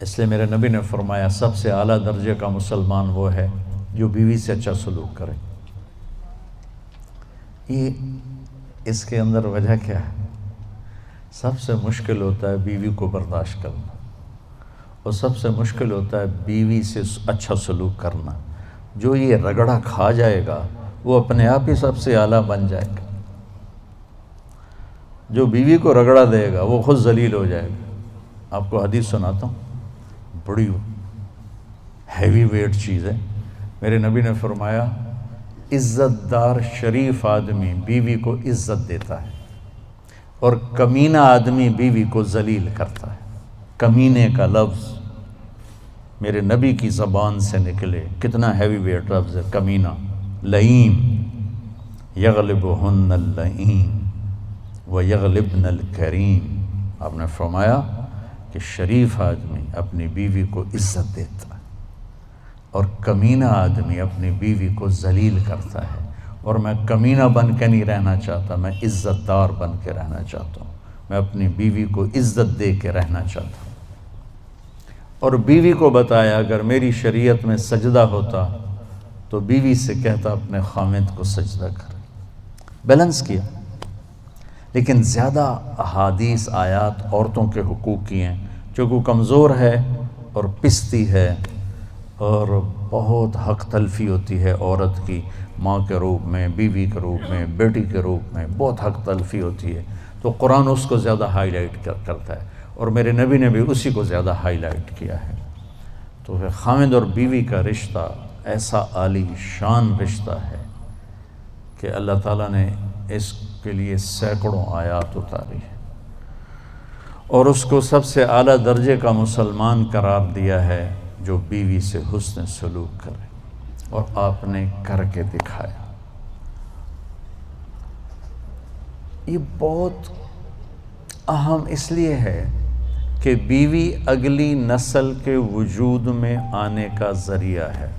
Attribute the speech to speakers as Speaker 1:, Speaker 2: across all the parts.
Speaker 1: اس لیے میرے نبی نے فرمایا سب سے اعلیٰ درجے کا مسلمان وہ ہے جو بیوی سے اچھا سلوک کرے۔ یہ اس کے اندر وجہ کیا ہے؟ سب سے مشکل ہوتا ہے بیوی کو برداشت کرنا، اور سب سے مشکل ہوتا ہے بیوی سے اچھا سلوک کرنا۔ جو یہ رگڑا کھا جائے گا وہ اپنے آپ ہی سب سے اعلیٰ بن جائے گا۔ جو بیوی کو رگڑا دے گا وہ خود ذلیل ہو جائے گا۔ آپ کو حدیث سناتا ہوں، بڑی ہیوی ویٹ چیز ہے۔ میرے نبی نے فرمایا عزت دار شریف آدمی بیوی کو عزت دیتا ہے، اور کمینہ آدمی بیوی کو ذلیل کرتا ہے۔ کمینے کا لفظ میرے نبی کی زبان سے نکلے، کتنا ہیوی ویٹ لفظ ہے کمینہ۔ لئیم یغلبہن اللئیم ویغلبن الکریم۔ آپ نے فرمایا کہ شریف آدمی اپنی بیوی کو عزت دیتا ہے، اور کمینہ آدمی اپنی بیوی کو ذلیل کرتا ہے۔ اور میں کمینہ بن کے نہیں رہنا چاہتا، میں عزت دار بن کے رہنا چاہتا ہوں۔ میں اپنی بیوی کو عزت دے کے رہنا چاہتا ہوں۔ اور بیوی کو بتایا اگر میری شریعت میں سجدہ ہوتا تو بیوی سے کہتا اپنے خامد کو سجدہ کر۔ بیلنس کیا۔ لیکن زیادہ احادیث آیات عورتوں کے حقوق کی ہیں، جو کو کمزور ہے اور پستی ہے، اور بہت حق تلفی ہوتی ہے عورت کی، ماں کے روپ میں، بیوی کے روپ میں، بیٹی کے روپ میں بہت حق تلفی ہوتی ہے، تو قرآن اس کو زیادہ ہائی لائٹ کرتا ہے، اور میرے نبی نے بھی اسی کو زیادہ ہائی لائٹ کیا ہے۔ تو پھر خامد اور بیوی کا رشتہ ایسا عالی شان رشتہ ہے کہ اللہ تعالیٰ نے اس کے لیے سینکڑوں آیات اتاری ہے، اور اس کو سب سے اعلیٰ درجے کا مسلمان قرار دیا ہے جو بیوی سے حسن سلوک کرے، اور آپ نے کر کے دکھایا۔ یہ بہت اہم اس لیے ہے کہ بیوی اگلی نسل کے وجود میں آنے کا ذریعہ ہے۔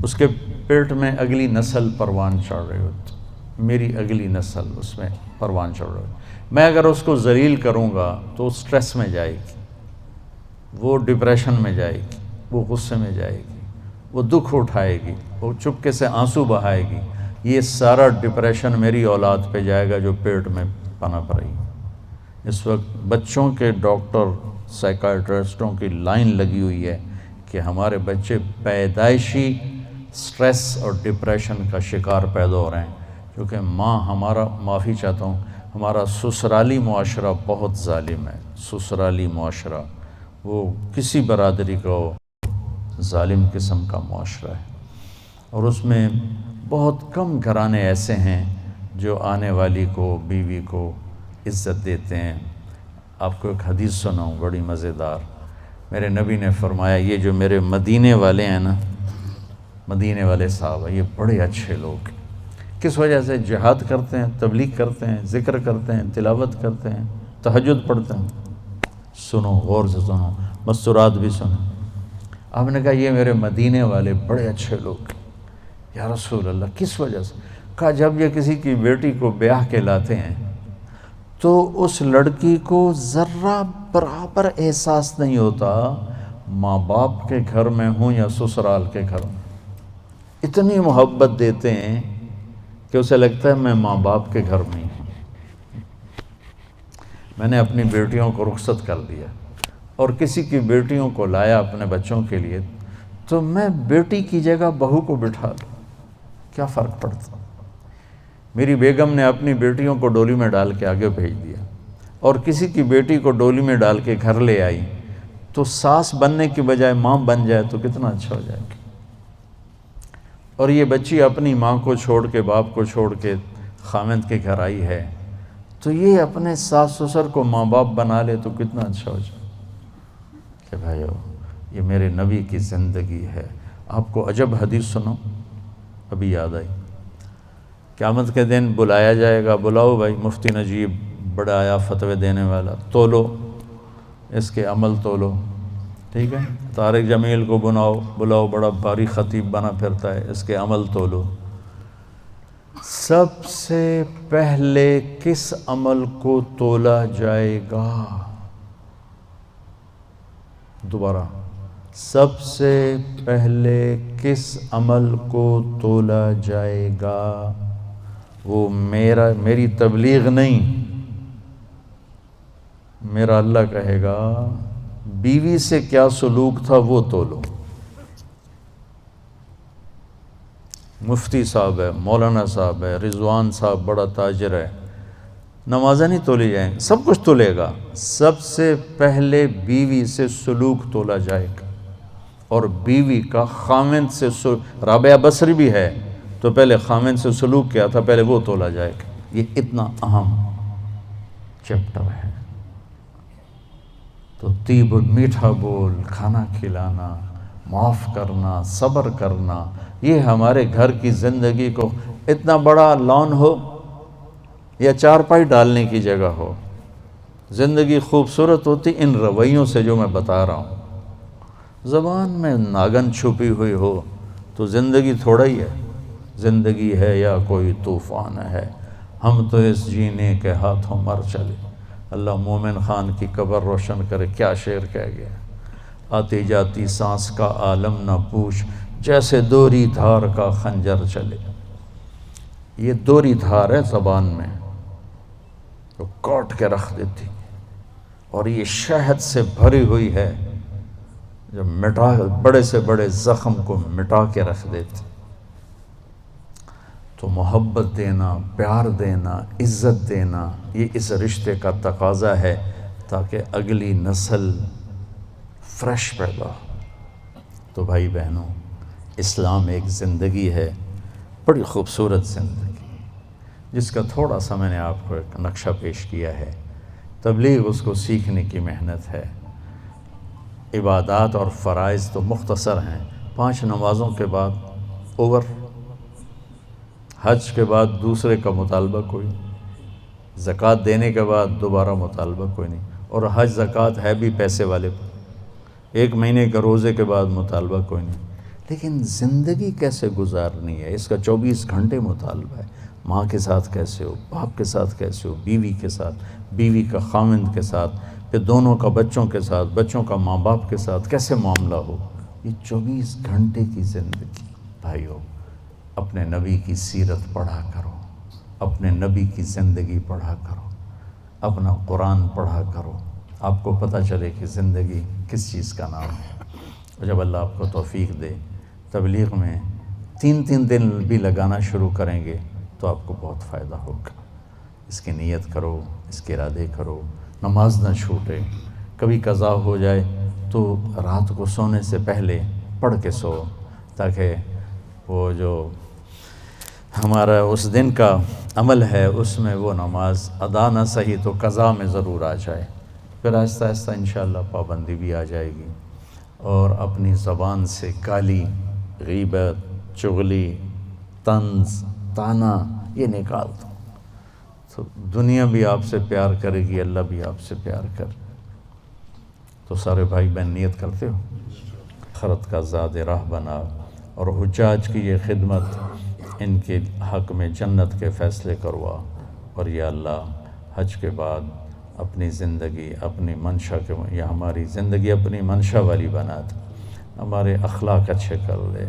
Speaker 1: اس کے پیٹ میں اگلی نسل پروان چڑھ رہی ہوتی، میری اگلی نسل اس میں پروان چڑھ رہی ہوتی۔ میں اگر اس کو ذلیل کروں گا تو سٹریس میں جائے گی، وہ ڈپریشن میں جائے گی، وہ غصے میں جائے گی، وہ دکھ اٹھائے گی، وہ چپکے سے آنسو بہائے گی۔ یہ سارا ڈپریشن میری اولاد پہ جائے گا جو پیٹ میں پنپ رہی۔ اس وقت بچوں کے ڈاکٹر سائیکائٹرسٹوں کی لائن لگی ہوئی ہے کہ ہمارے بچے پیدائشی سٹریس اور ڈپریشن کا شکار پیدا ہو رہے ہیں، کیونکہ ہمارا معافی چاہتا ہوں، ہمارا سسرالی معاشرہ بہت ظالم ہے۔ سسرالی معاشرہ وہ کسی برادری کا ظالم قسم کا معاشرہ ہے، اور اس میں بہت کم گھرانے ایسے ہیں جو آنے والی کو، بیوی کو عزت دیتے ہیں۔ آپ کو ایک حدیث سناؤں بڑی مزیدار۔ میرے نبی نے فرمایا یہ جو میرے مدینے والے ہیں نا، مدینے والے صاحب یہ بڑے اچھے لوگ ہیں۔ کس وجہ سے؟ جہاد کرتے ہیں، تبلیغ کرتے ہیں، ذکر کرتے ہیں، تلاوت کرتے ہیں، تہجد پڑھتے ہیں۔ سنو، غور سے سنو، مستورات بھی سنو۔ آپ نے کہا یہ میرے مدینے والے بڑے اچھے لوگ ہیں۔ یا رسول اللہ کس وجہ سے؟ کہا جب یہ کسی کی بیٹی کو بیاہ کے لاتے ہیں تو اس لڑکی کو ذرہ برابر احساس نہیں ہوتا ماں باپ کے گھر میں ہوں یا سسرال کے گھر میں۔ اتنی محبت دیتے ہیں کہ اسے لگتا ہے میں ماں باپ کے گھر میں ہی ہوں۔ میں نے اپنی بیٹیوں کو رخصت کر دیا اور کسی کی بیٹیوں کو لایا اپنے بچوں کے لیے، تو میں بیٹی کی جگہ بہو کو بٹھا لوں، کیا فرق پڑتا؟ میری بیگم نے اپنی بیٹیوں کو ڈولی میں ڈال کے آگے بھیج دیا، اور کسی کی بیٹی کو ڈولی میں ڈال کے گھر لے آئی، تو ساس بننے کی بجائے ماں بن جائے تو کتنا اچھا ہو جائے گا۔ اور یہ بچی اپنی ماں کو چھوڑ کے، باپ کو چھوڑ کے خامند کے گھر آئی ہے، تو یہ اپنے ساس سسر کو ماں باپ بنا لے تو کتنا اچھا ہو جائے کہ بھائیو یہ میرے نبی کی زندگی ہے۔ آپ کو عجب حدیث سنو، ابھی یاد آئی۔ قیامت کے دن بلایا جائے گا، بلاؤ بھائی مفتی نجیب بڑا آیا فتوے دینے والا، تولو اس کے عمل تولو، ٹھیک ہے؟ طارق جمیل کو بلاؤ بڑا بھاری خطیب بنا پھرتا ہے، اس کے عمل تولو۔ سب سے پہلے کس عمل کو تولا جائے گا؟ دوبارہ، سب سے پہلے کس عمل کو تولا جائے گا؟ وہ میری تبلیغ نہیں، میرا اللہ کہے گا بیوی سے کیا سلوک تھا وہ تولو۔ مفتی صاحب ہے، مولانا صاحب ہے، رضوان صاحب بڑا تاجر ہے، نمازیں نہیں تولی جائیں، سب کچھ تولے گا، سب سے پہلے بیوی سے سلوک تولا جائے گا، اور بیوی کا خامند سے رابعہ بصری بھی ہے تو پہلے خامند سے سلوک کیا تھا، پہلے وہ تولا جائے گا۔ یہ اتنا اہم چیپٹر ہے۔ تو طیب میٹھا بول، کھانا کھلانا، معاف کرنا، صبر کرنا، یہ ہمارے گھر کی زندگی کو، اتنا بڑا لان ہو یا چارپائی ڈالنے کی جگہ ہو، زندگی خوبصورت ہوتی ان رویوں سے جو میں بتا رہا ہوں۔ زبان میں ناگن چھپی ہوئی ہو تو زندگی تھوڑا ہی ہے، زندگی ہے یا کوئی طوفان ہے، ہم تو اس جینے کے ہاتھوں مر چلے۔ اللہ مومن خان کی قبر روشن کرے، کیا شعر کہہ گیا، آتی جاتی سانس کا عالم نہ پوچھ، جیسے دوری دھار کا خنجر چلے۔ یہ دوری دھار ہے زبان میں، تو کاٹ کے رکھ دیتی، اور یہ شہد سے بھری ہوئی ہے جو بڑے سے بڑے زخم کو مٹا کے رکھ دیتی۔ تو محبت دینا، پیار دینا، عزت دینا، یہ اس رشتے کا تقاضا ہے تاکہ اگلی نسل فریش پیدا ہو۔ تو بھائی بہنوں، اسلام ایک زندگی ہے، بڑی خوبصورت زندگی، جس کا تھوڑا سا میں نے آپ کو ایک نقشہ پیش کیا ہے۔ تبلیغ اس کو سیکھنے کی محنت ہے۔ عبادات اور فرائض تو مختصر ہیں، 5 نمازوں کے بعد اوور، حج کے بعد دوسرے کا مطالبہ کوئی نہیں، زکوٰۃ دینے کے بعد دوبارہ مطالبہ کوئی نہیں، اور حج زکوٰۃ ہے بھی پیسے والے پر، 1 مہینے کے روزے کے بعد مطالبہ کوئی نہیں۔ لیکن زندگی کیسے گزارنی ہے، اس کا 24 گھنٹے مطالبہ ہے۔ ماں کے ساتھ کیسے ہو، باپ کے ساتھ کیسے ہو، بیوی کے ساتھ، بیوی کا خامند کے ساتھ، پھر دونوں کا بچوں کے ساتھ، بچوں کا ماں باپ کے ساتھ کیسے معاملہ ہو، یہ 24 گھنٹے کی زندگی۔ بھائیو، اپنے نبی کی سیرت پڑھا کرو، اپنے نبی کی زندگی پڑھا کرو، اپنا قرآن پڑھا کرو، آپ کو پتہ چلے کہ زندگی کس چیز کا نام ہے۔ اور جب اللہ آپ کو توفیق دے، تبلیغ میں 3 دن بھی لگانا شروع کریں گے تو آپ کو بہت فائدہ ہوگا۔ اس کی نیت کرو، اس کے ارادے کرو، نماز نہ چھوٹے، کبھی قضا ہو جائے تو رات کو سونے سے پہلے پڑھ کے سو، تاکہ وہ جو ہمارا اس دن کا عمل ہے اس میں وہ نماز ادا نہ صحیح تو قضا میں ضرور آ جائے، پھر آہستہ آہستہ انشاءاللہ پابندی بھی آ جائے گی، اور اپنی زبان سے گالی، غیبت، چغلی، طنز، طعنہ یہ نکال دو، تو دنیا بھی آپ سے پیار کرے گی، اللہ بھی آپ سے پیار کرے۔ تو سارے بھائی بہن نیت کرتے ہو، آخرت کا زاد راہ بنا، اور حجاج کی یہ خدمت، ان کے حق میں جنت کے فیصلے کروا، اور یا اللہ حج کے بعد اپنی زندگی، اپنی منشا کے، یا ہماری زندگی اپنی منشا والی بنا دے، ہمارے اخلاق اچھے کر لے،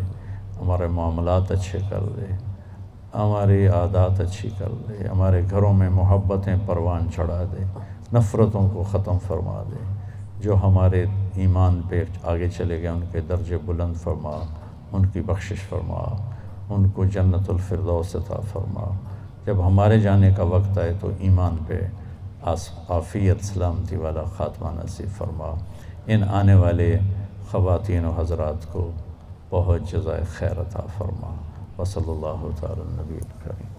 Speaker 1: ہمارے معاملات اچھے کر لے، ہماری عادات اچھی کر دے، ہمارے گھروں میں محبتیں پروان چڑھا دے، نفرتوں کو ختم فرما دے، جو ہمارے ایمان پہ آگے چلے گئے ان کے درجے بلند فرما، ان کی بخشش فرما، ان کو جنت الفردوس عطا فرما۔ جب ہمارے جانے کا وقت آئے تو ایمان پہ عافیت سلامتی والا خاتمہ نصیب فرما۔ ان آنے والے خواتین و حضرات کو بہت جزائے خیر عطا فرما۔ وصلی اللہ تعالی النبی الکریم۔